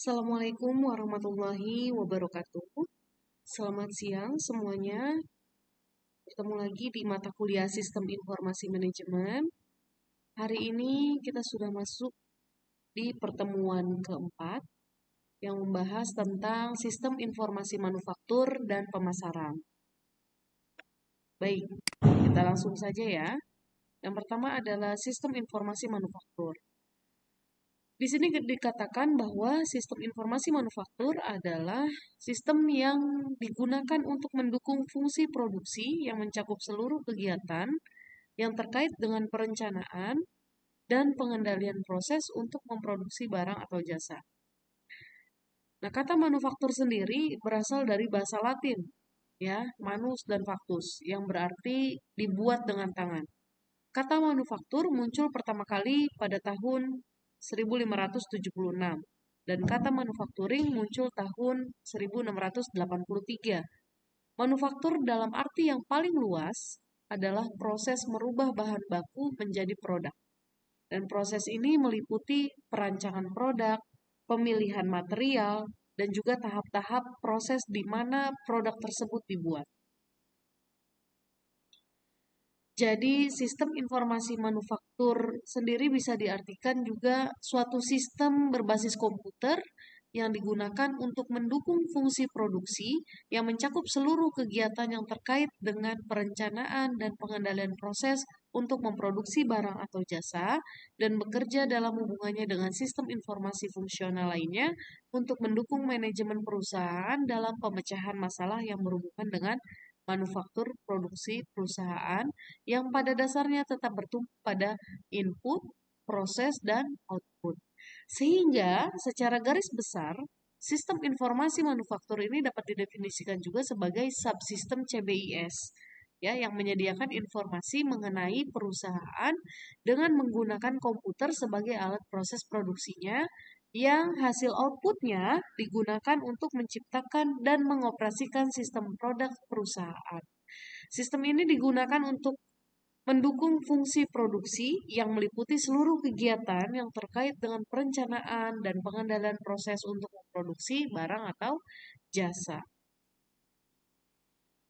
Assalamualaikum warahmatullahi wabarakatuh. Selamat siang semuanya. Bertemu lagi di mata kuliah Sistem Informasi Manajemen. Hari ini kita sudah masuk di pertemuan keempat yang membahas tentang sistem informasi manufaktur dan pemasaran. Baik, kita langsung saja ya. Yang pertama adalah sistem informasi manufaktur. Di sini dikatakan bahwa sistem informasi manufaktur adalah sistem yang digunakan untuk mendukung fungsi produksi yang mencakup seluruh kegiatan yang terkait dengan perencanaan dan pengendalian proses untuk memproduksi barang atau jasa. Nah, kata manufaktur sendiri berasal dari bahasa Latin, ya, manus dan factus, yang berarti dibuat dengan tangan. Kata manufaktur muncul pertama kali pada tahun 1576 dan kata manufacturing muncul tahun 1683. Manufaktur dalam arti yang paling luas adalah proses merubah bahan baku menjadi produk. Dan proses ini meliputi perancangan produk, pemilihan material, dan juga tahap-tahap proses di mana produk tersebut dibuat. Jadi sistem informasi manufaktur sendiri bisa diartikan juga suatu sistem berbasis komputer yang digunakan untuk mendukung fungsi produksi yang mencakup seluruh kegiatan yang terkait dengan perencanaan dan pengendalian proses untuk memproduksi barang atau jasa dan bekerja dalam hubungannya dengan sistem informasi fungsional lainnya untuk mendukung manajemen perusahaan dalam pemecahan masalah yang berhubungan dengan manufaktur produksi perusahaan yang pada dasarnya tetap bertumpu pada input, proses, dan output. Sehingga secara garis besar, sistem informasi manufaktur ini dapat didefinisikan juga sebagai subsistem CBIS, ya, yang menyediakan informasi mengenai perusahaan dengan menggunakan komputer sebagai alat proses produksinya yang hasil outputnya digunakan untuk menciptakan dan mengoperasikan sistem produk perusahaan. Sistem ini digunakan untuk mendukung fungsi produksi yang meliputi seluruh kegiatan yang terkait dengan perencanaan dan pengendalian proses untuk memproduksi barang atau jasa.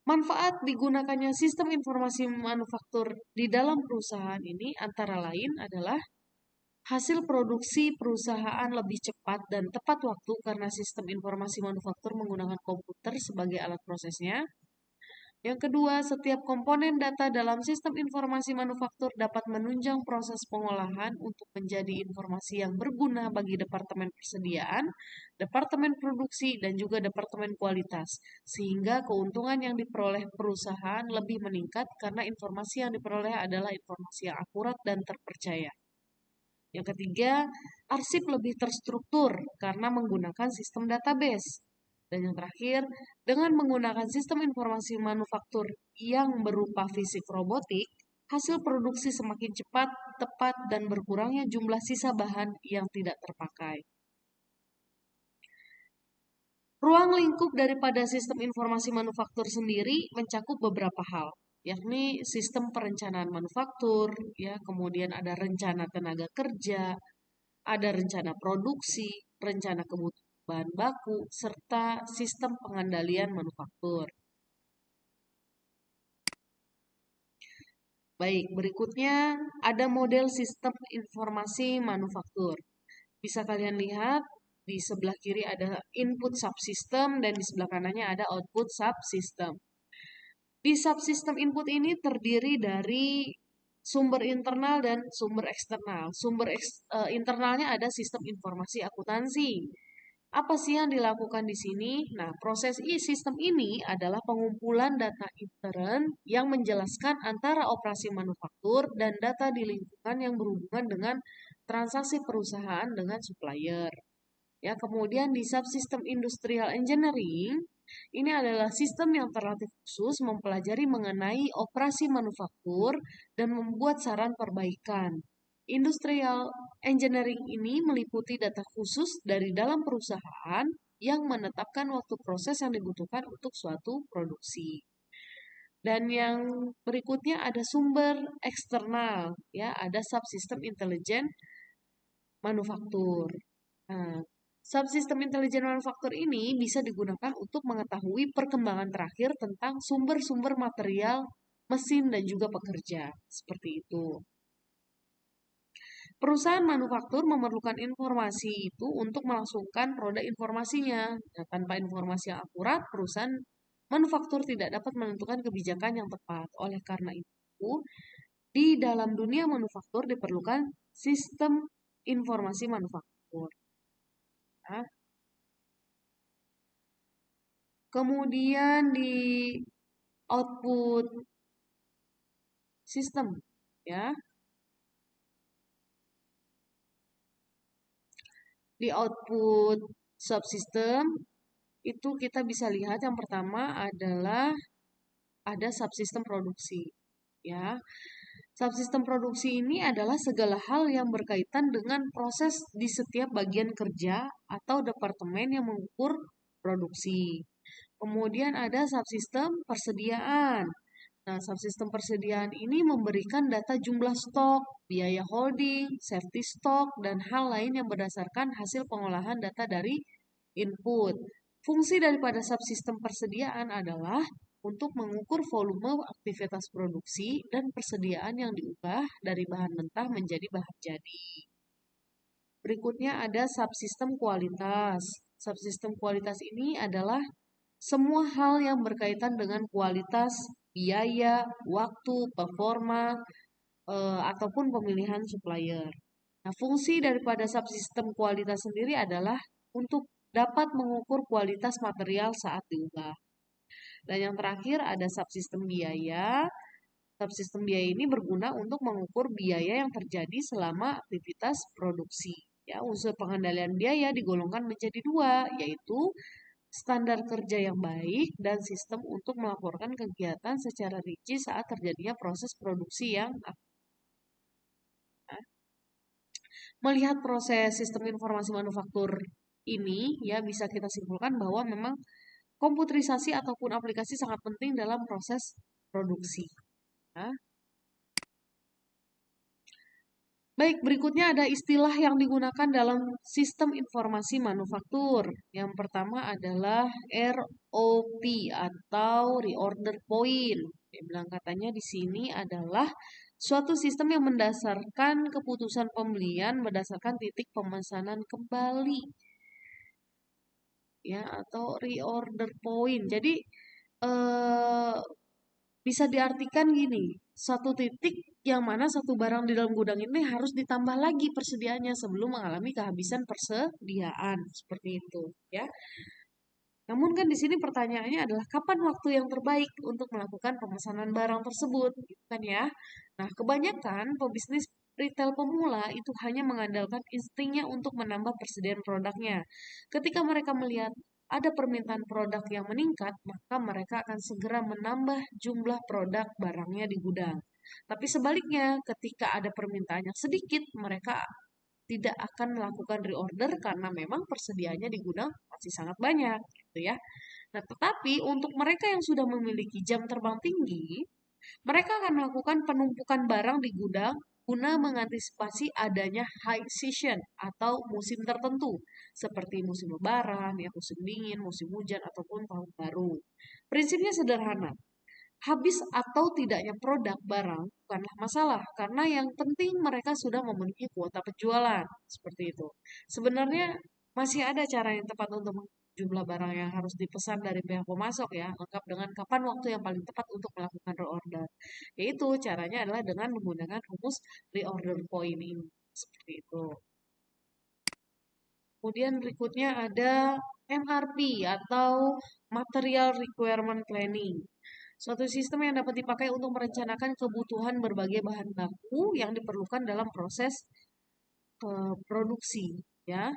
Manfaat digunakannya sistem informasi manufaktur di dalam perusahaan ini antara lain adalah hasil produksi perusahaan lebih cepat dan tepat waktu karena sistem informasi manufaktur menggunakan komputer sebagai alat prosesnya. Yang kedua, setiap komponen data dalam sistem informasi manufaktur dapat menunjang proses pengolahan untuk menjadi informasi yang berguna bagi departemen persediaan, departemen produksi, dan juga departemen kualitas, sehingga keuntungan yang diperoleh perusahaan lebih meningkat karena informasi yang diperoleh adalah informasi yang akurat dan terpercaya. Yang ketiga, arsip lebih terstruktur karena menggunakan sistem database. Dan yang terakhir, dengan menggunakan sistem informasi manufaktur yang berupa fisik robotik, hasil produksi semakin cepat, tepat, dan berkurangnya jumlah sisa bahan yang tidak terpakai. Ruang lingkup daripada sistem informasi manufaktur sendiri mencakup beberapa hal, yakni sistem perencanaan manufaktur, ya, kemudian ada rencana tenaga kerja, ada rencana produksi, rencana kebutuhan bahan baku, serta sistem pengendalian manufaktur. Baik, berikutnya ada model sistem informasi manufaktur. Bisa kalian lihat di sebelah kiri ada input subsystem dan di sebelah kanannya ada output subsystem. Di subsistem input ini terdiri dari sumber internal dan sumber eksternal. Internalnya ada sistem informasi akuntansi. Apa sih yang dilakukan di sini? Nah, proses sistem ini adalah pengumpulan data intern yang menjelaskan antara operasi manufaktur dan data di lingkungan yang berhubungan dengan transaksi perusahaan dengan supplier. Ya, kemudian di subsistem industrial engineering, ini adalah sistem yang terlatih khusus mempelajari mengenai operasi manufaktur dan membuat saran perbaikan. Industrial engineering ini meliputi data khusus dari dalam perusahaan yang menetapkan waktu proses yang dibutuhkan untuk suatu produksi. Dan yang berikutnya ada sumber eksternal, ya, ada subsistem intelijen manufaktur. Nah, Subsistem intelijen manufaktur ini bisa digunakan untuk mengetahui perkembangan terakhir tentang sumber-sumber material, mesin, dan juga pekerja. Seperti itu. Perusahaan manufaktur memerlukan informasi itu untuk melangsungkan roda informasinya. Nah, tanpa informasi yang akurat, perusahaan manufaktur tidak dapat menentukan kebijakan yang tepat. Oleh karena itu, di dalam dunia manufaktur diperlukan sistem informasi manufaktur. Nah, kemudian di output sistem, ya, di output subsystem itu kita bisa lihat yang pertama adalah ada subsistem produksi, ya. Subsistem produksi ini adalah segala hal yang berkaitan dengan proses di setiap bagian kerja atau departemen yang mengukur produksi. Kemudian ada subsistem persediaan. Nah, subsistem persediaan ini memberikan data jumlah stok, biaya holding, safety stock, dan hal lain yang berdasarkan hasil pengolahan data dari input. Fungsi daripada subsistem persediaan adalah untuk mengukur volume aktivitas produksi dan persediaan yang diubah dari bahan mentah menjadi bahan jadi. Berikutnya ada subsistem kualitas. Subsistem kualitas ini adalah semua hal yang berkaitan dengan kualitas, biaya, waktu, performa, ataupun pemilihan supplier. Nah, fungsi daripada subsistem kualitas sendiri adalah untuk dapat mengukur kualitas material saat diubah. Dan yang terakhir ada subsistem biaya. Subsistem biaya ini berguna untuk mengukur biaya yang terjadi selama aktivitas produksi. Ya, unsur pengendalian biaya digolongkan menjadi dua, yaitu standar kerja yang baik dan sistem untuk melaporkan kegiatan secara rinci saat terjadinya proses produksi yang melihat proses sistem informasi manufaktur ini ya bisa kita simpulkan bahwa memang komputerisasi ataupun aplikasi sangat penting dalam proses produksi. Ya. Baik, berikutnya ada istilah yang digunakan dalam sistem informasi manufaktur. Yang pertama adalah ROP atau reorder point. Dia bilang katanya di sini adalah suatu sistem yang mendasarkan keputusan pembelian berdasarkan titik pemesanan kembali. Ya, atau reorder point. Jadi eh, bisa diartikan gini, satu titik yang mana satu barang di dalam gudang ini harus ditambah lagi persediaannya sebelum mengalami kehabisan persediaan seperti itu, ya. Namun kan di sini pertanyaannya adalah kapan waktu yang terbaik untuk melakukan pemesanan barang tersebut, gitu kan ya. Nah, kebanyakan pebisnis retail pemula itu hanya mengandalkan instingnya untuk menambah persediaan produknya. Ketika mereka melihat ada permintaan produk yang meningkat, maka mereka akan segera menambah jumlah produk barangnya di gudang. Tapi sebaliknya, ketika ada permintaan yang sedikit, mereka tidak akan melakukan reorder karena memang persediaannya di gudang masih sangat banyak, gitu ya. Nah, tetapi untuk mereka yang sudah memiliki jam terbang tinggi, mereka akan melakukan penumpukan barang di gudang guna mengantisipasi adanya high season atau musim tertentu, seperti musim lebaran, ya musim dingin, musim hujan, ataupun tahun baru. Prinsipnya sederhana, habis atau tidaknya produk barang bukanlah masalah, karena yang penting mereka sudah memenuhi kuota penjualan. Seperti itu. Sebenarnya masih ada cara yang tepat untuk jumlah barang yang harus dipesan dari pihak pemasok ya, lengkap dengan kapan waktu yang paling tepat untuk melakukan reorder. Yaitu caranya adalah dengan menggunakan rumus reorder point ini. Seperti itu. Kemudian berikutnya ada MRP atau Material Requirement Planning. Suatu sistem yang dapat dipakai untuk merencanakan kebutuhan berbagai bahan baku yang diperlukan dalam proses produksi, ya.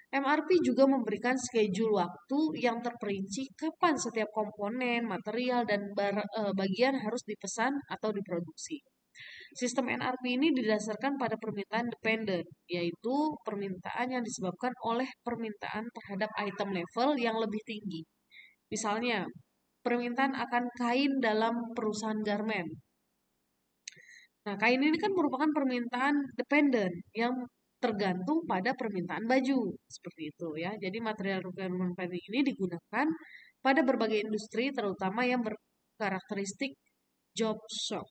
MRP juga memberikan schedule waktu yang terperinci kapan setiap komponen, material, dan bagian harus dipesan atau diproduksi. Sistem NRP ini didasarkan pada permintaan dependent, yaitu permintaan yang disebabkan oleh permintaan terhadap item level yang lebih tinggi. Misalnya, permintaan akan kain dalam perusahaan garment. Nah, kain ini kan merupakan permintaan dependent yang tergantung pada permintaan baju. Seperti itu ya. Jadi material requirement planning ini digunakan pada berbagai industri terutama yang berkarakteristik job shop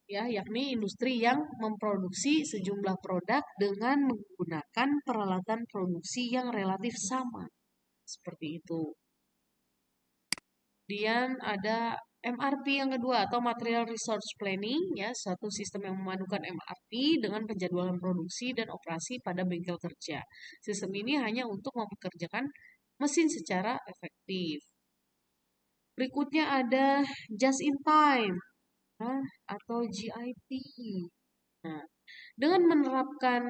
ya, yakni industri yang memproduksi sejumlah produk dengan menggunakan peralatan produksi yang relatif sama. Seperti itu. Kemudian ada MRP yang kedua atau Material Resource Planning ya, suatu sistem yang memadukan MRP dengan penjadwalan produksi dan operasi pada bengkel kerja. Sistem ini hanya untuk mempekerjakan mesin secara efektif. Berikutnya ada Just in Time nah, atau GIT. Nah, dengan menerapkan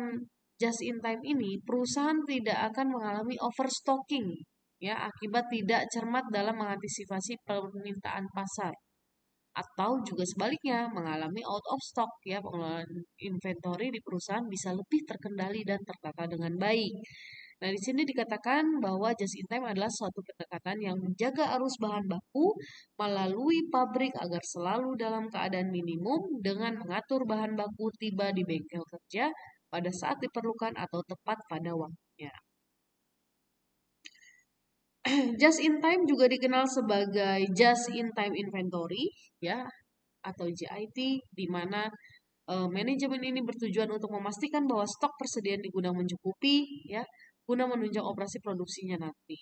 just in time ini, perusahaan tidak akan mengalami overstocking ya akibat tidak cermat dalam mengantisipasi permintaan pasar atau juga sebaliknya mengalami out of stock ya, pengelolaan inventory di perusahaan bisa lebih terkendali dan tertata dengan baik. Nah, di sini dikatakan bahwa just in time adalah suatu pendekatan yang menjaga arus bahan baku melalui pabrik agar selalu dalam keadaan minimum dengan mengatur bahan baku tiba di bengkel kerja pada saat diperlukan atau tepat pada waktunya. Just in time juga dikenal sebagai just in time inventory ya atau JIT, di mana manajemen ini bertujuan untuk memastikan bahwa stok persediaan di gudang mencukupi ya guna menunjang operasi produksinya nanti.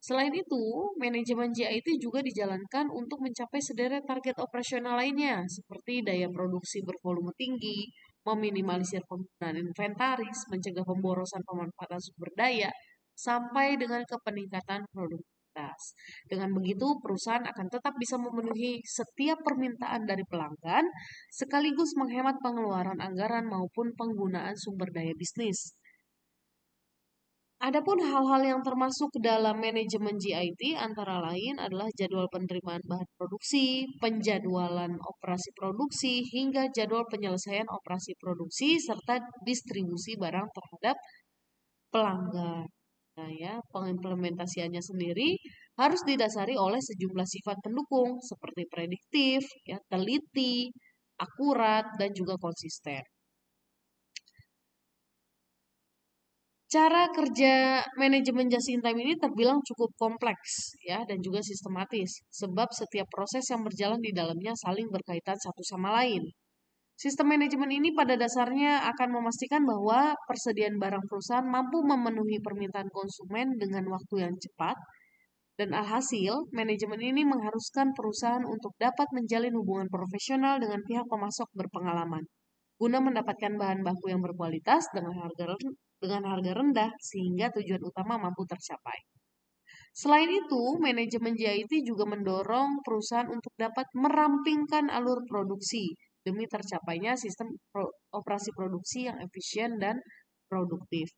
Selain itu, manajemen JIT juga dijalankan untuk mencapai sederet target operasional lainnya seperti daya produksi bervolume tinggi, meminimalisir penggunaan inventaris, mencegah pemborosan pemanfaatan sumber daya, sampai dengan peningkatan produktivitas. Dengan begitu, perusahaan akan tetap bisa memenuhi setiap permintaan dari pelanggan, sekaligus menghemat pengeluaran anggaran maupun penggunaan sumber daya bisnis. Adapun hal-hal yang termasuk dalam manajemen GIT antara lain adalah jadwal penerimaan bahan produksi, penjadwalan operasi produksi, hingga jadwal penyelesaian operasi produksi serta distribusi barang terhadap pelanggan. Nah ya, pengimplementasiannya sendiri harus didasari oleh sejumlah sifat pendukung seperti prediktif, ya, teliti, akurat, dan juga konsisten. Cara kerja manajemen just in time ini terbilang cukup kompleks ya dan juga sistematis sebab setiap proses yang berjalan di dalamnya saling berkaitan satu sama lain. Sistem manajemen ini pada dasarnya akan memastikan bahwa persediaan barang perusahaan mampu memenuhi permintaan konsumen dengan waktu yang cepat dan alhasil manajemen ini mengharuskan perusahaan untuk dapat menjalin hubungan profesional dengan pihak pemasok berpengalaman guna mendapatkan bahan baku yang berkualitas dengan harga rendah sehingga tujuan utama mampu tercapai. Selain itu, manajemen JIT juga mendorong perusahaan untuk dapat merampingkan alur produksi demi tercapainya sistem operasi produksi yang efisien dan produktif.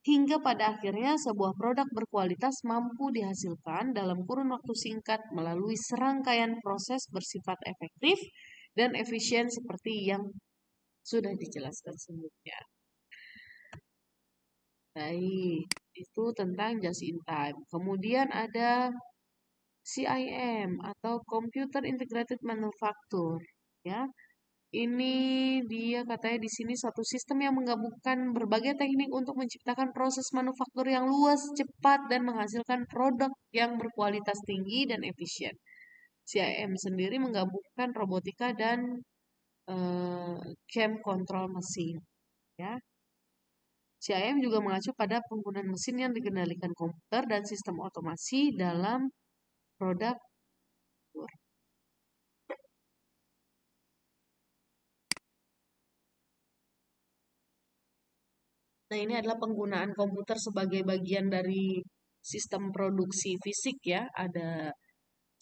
Hingga pada akhirnya sebuah produk berkualitas mampu dihasilkan dalam kurun waktu singkat melalui serangkaian proses bersifat efektif dan efisien seperti yang sudah dijelaskan sebelumnya. Baik, itu tentang just in time. Kemudian ada CIM atau Computer Integrated Manufacture, ya. Ini dia katanya di sini satu sistem yang menggabungkan berbagai teknik untuk menciptakan proses manufaktur yang luas, cepat, dan menghasilkan produk yang berkualitas tinggi dan efisien. CIM sendiri menggabungkan robotika dan cam control mesin, ya. CIM juga mengacu pada penggunaan mesin yang dikendalikan komputer dan sistem otomasi dalam produk. Nah, ini adalah penggunaan komputer sebagai bagian dari sistem produksi fisik ya. Ada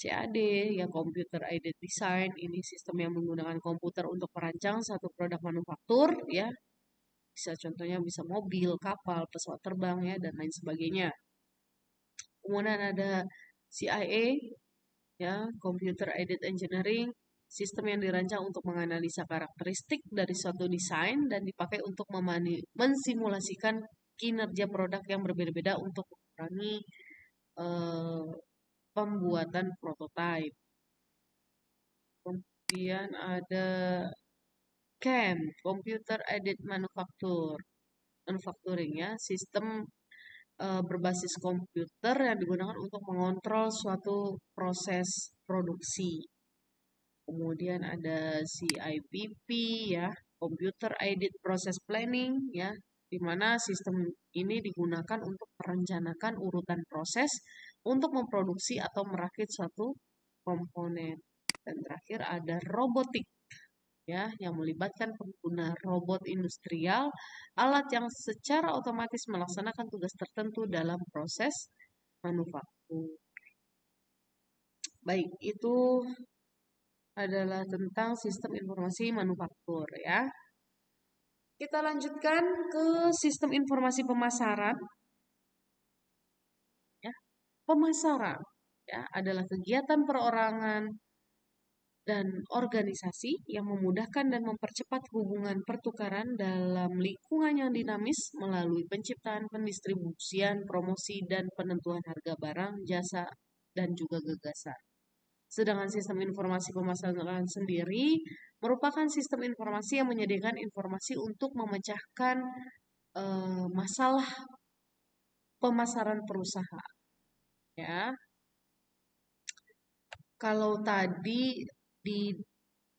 CAD, ya Computer Aided Design, ini sistem yang menggunakan komputer untuk merancang satu produk manufaktur ya. Bisa contohnya bisa mobil, kapal, pesawat terbang ya dan lain sebagainya. Kemudian ada CIA ya, Computer Aided Engineering, sistem yang dirancang untuk menganalisa karakteristik dari suatu desain dan dipakai untuk mensimulasikan kinerja produk yang berbeda-beda untuk mengurangi eh, pembuatan prototipe. Kemudian ada CAM, Computer Aided Manufacture. manufacturing ya, sistem berbasis komputer yang digunakan untuk mengontrol suatu proses produksi. Kemudian ada CIPP ya, Computer Aided Process Planning ya, di mana sistem ini digunakan untuk merencanakan urutan proses untuk memproduksi atau merakit suatu komponen. Dan terakhir ada robotik ya, yang melibatkan pengguna robot industrial, alat yang secara otomatis melaksanakan tugas tertentu dalam proses manufaktur. Baik, itu adalah tentang sistem informasi manufaktur ya. Kita lanjutkan ke sistem informasi pemasaran. Ya. Pemasaran ya adalah kegiatan perorangan dan organisasi yang memudahkan dan mempercepat hubungan pertukaran dalam lingkungan yang dinamis melalui penciptaan, pendistribusian, promosi, dan penentuan harga barang, jasa, dan juga gagasan. Sedangkan sistem informasi pemasaran sendiri merupakan sistem informasi yang menyediakan informasi untuk memecahkan masalah pemasaran perusahaan. Ya, kalau tadi di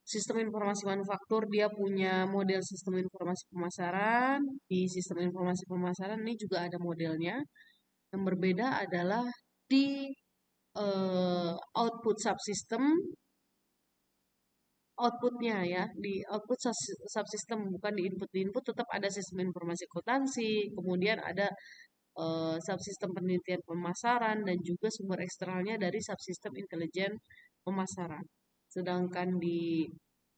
sistem informasi manufaktur dia punya model sistem informasi pemasaran, di sistem informasi pemasaran ini juga ada modelnya. Yang berbeda adalah di output subsystem, outputnya ya, di output subsystem bukan di input tetap ada sistem informasi akuntansi, kemudian ada subsistem penelitian pemasaran dan juga sumber eksternalnya dari subsistem intelijen pemasaran. Sedangkan di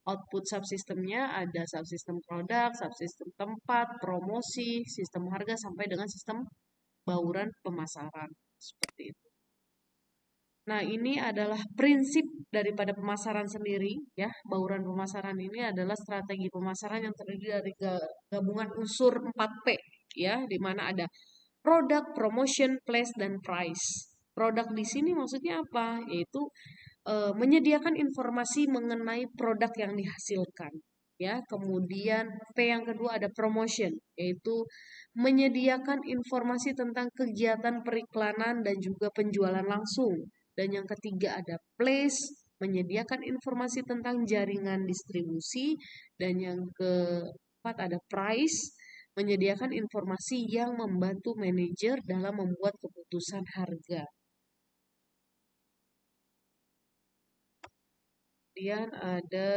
output subsistemnya ada subsistem produk, subsistem tempat, promosi, sistem harga sampai dengan sistem bauran pemasaran. Seperti itu. Nah, ini adalah prinsip daripada pemasaran sendiri ya. Bauran pemasaran ini adalah strategi pemasaran yang terdiri dari gabungan unsur 4P ya, di mana ada produk, promotion, place, dan price. Produk di sini maksudnya apa? Yaitu menyediakan informasi mengenai produk yang dihasilkan. Ya, kemudian P yang kedua ada promotion, yaitu menyediakan informasi tentang kegiatan periklanan dan juga penjualan langsung. Dan yang ketiga ada place, menyediakan informasi tentang jaringan distribusi. Dan yang keempat ada price, menyediakan informasi yang membantu manajer dalam membuat keputusan harga. Kemudian ada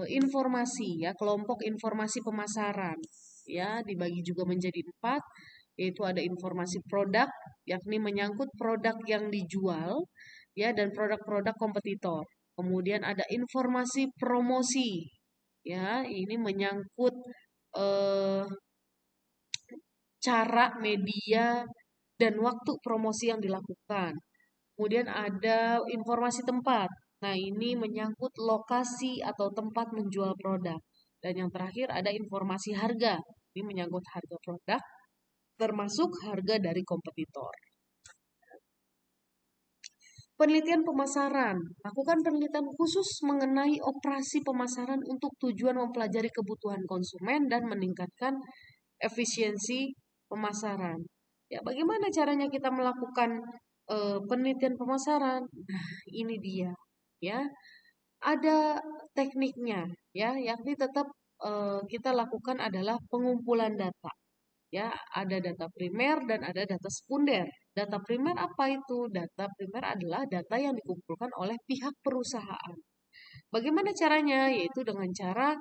informasi ya, kelompok informasi pemasaran ya, dibagi juga menjadi 4, yaitu ada informasi produk, yakni menyangkut produk yang dijual ya dan produk-produk kompetitor. Kemudian ada informasi promosi ya, ini menyangkut cara, media, dan waktu promosi yang dilakukan. Kemudian ada informasi tempat. Nah, ini menyangkut lokasi atau tempat menjual produk. Dan yang terakhir ada informasi harga. Ini menyangkut harga produk, termasuk harga dari kompetitor. Penelitian pemasaran. Lakukan penelitian khusus mengenai operasi pemasaran untuk tujuan mempelajari kebutuhan konsumen dan meningkatkan efisiensi pemasaran. Ya, bagaimana caranya kita melakukan penelitian pemasaran? Nah, ini dia, ya. Ada tekniknya, ya, yakni tetap kita lakukan adalah pengumpulan data. Ya, ada data primer dan ada data sekunder. Data primer apa itu? Data primer adalah data yang dikumpulkan oleh pihak perusahaan. Bagaimana caranya? Yaitu dengan cara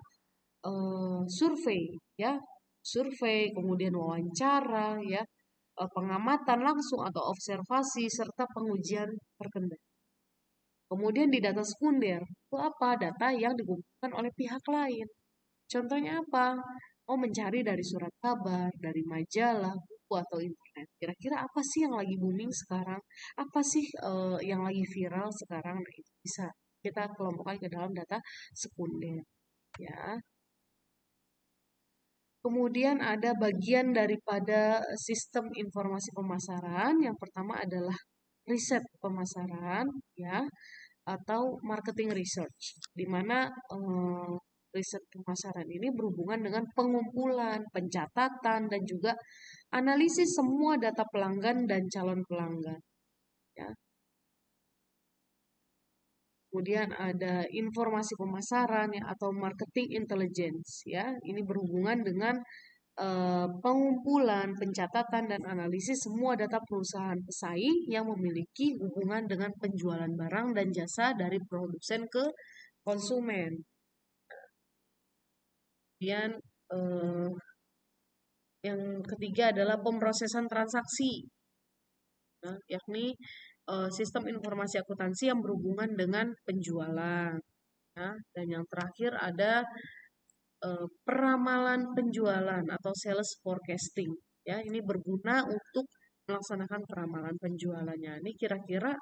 survei, ya, survei, kemudian wawancara, ya, pengamatan langsung atau observasi serta pengujian terkendali. Kemudian di data sekunder itu apa? Data yang dikumpulkan oleh pihak lain. Contohnya apa? Oh, mencari dari surat kabar, dari majalah, buku atau internet. Kira-kira apa sih yang lagi booming sekarang? Apa sih yang lagi viral sekarang? Nah, itu bisa kita kelompokkan ke dalam data sekunder, ya. Kemudian ada bagian daripada sistem informasi pemasaran. Yang pertama adalah riset pemasaran, ya, atau marketing research, di mana riset pemasaran ini berhubungan dengan pengumpulan, pencatatan, dan juga analisis semua data pelanggan dan calon pelanggan. Ya. Kemudian ada informasi pemasaran ya, atau marketing intelligence ya. Ini berhubungan dengan pengumpulan, pencatatan dan analisis semua data perusahaan pesaing yang memiliki hubungan dengan penjualan barang dan jasa dari produsen ke konsumen. Kemudian eh, yang ketiga adalah pemrosesan transaksi, nah, yakni sistem informasi akuntansi yang berhubungan dengan penjualan. Ya. Dan yang terakhir ada peramalan penjualan atau sales forecasting. Ya, ini berguna untuk melaksanakan peramalan penjualannya. Ini kira-kira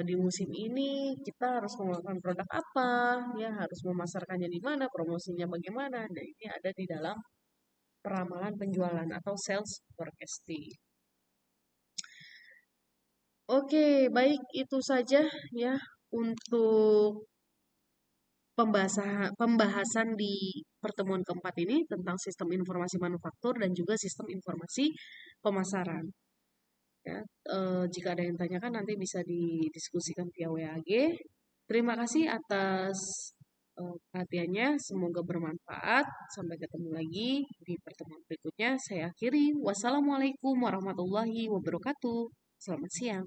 di musim ini kita harus mengeluarkan produk apa, ya harus memasarkannya di mana, promosinya bagaimana. Nah, ini ada di dalam peramalan penjualan atau sales forecasting. Oke, baik itu saja ya untuk pembahasan di pertemuan keempat ini tentang sistem informasi manufaktur dan juga sistem informasi pemasaran. Ya, jika ada yang tanyakan nanti bisa didiskusikan via WAG. Terima kasih atas perhatiannya. Semoga bermanfaat. Sampai ketemu lagi di pertemuan berikutnya. Saya akhiri. Wassalamualaikum warahmatullahi wabarakatuh. Selamat siang.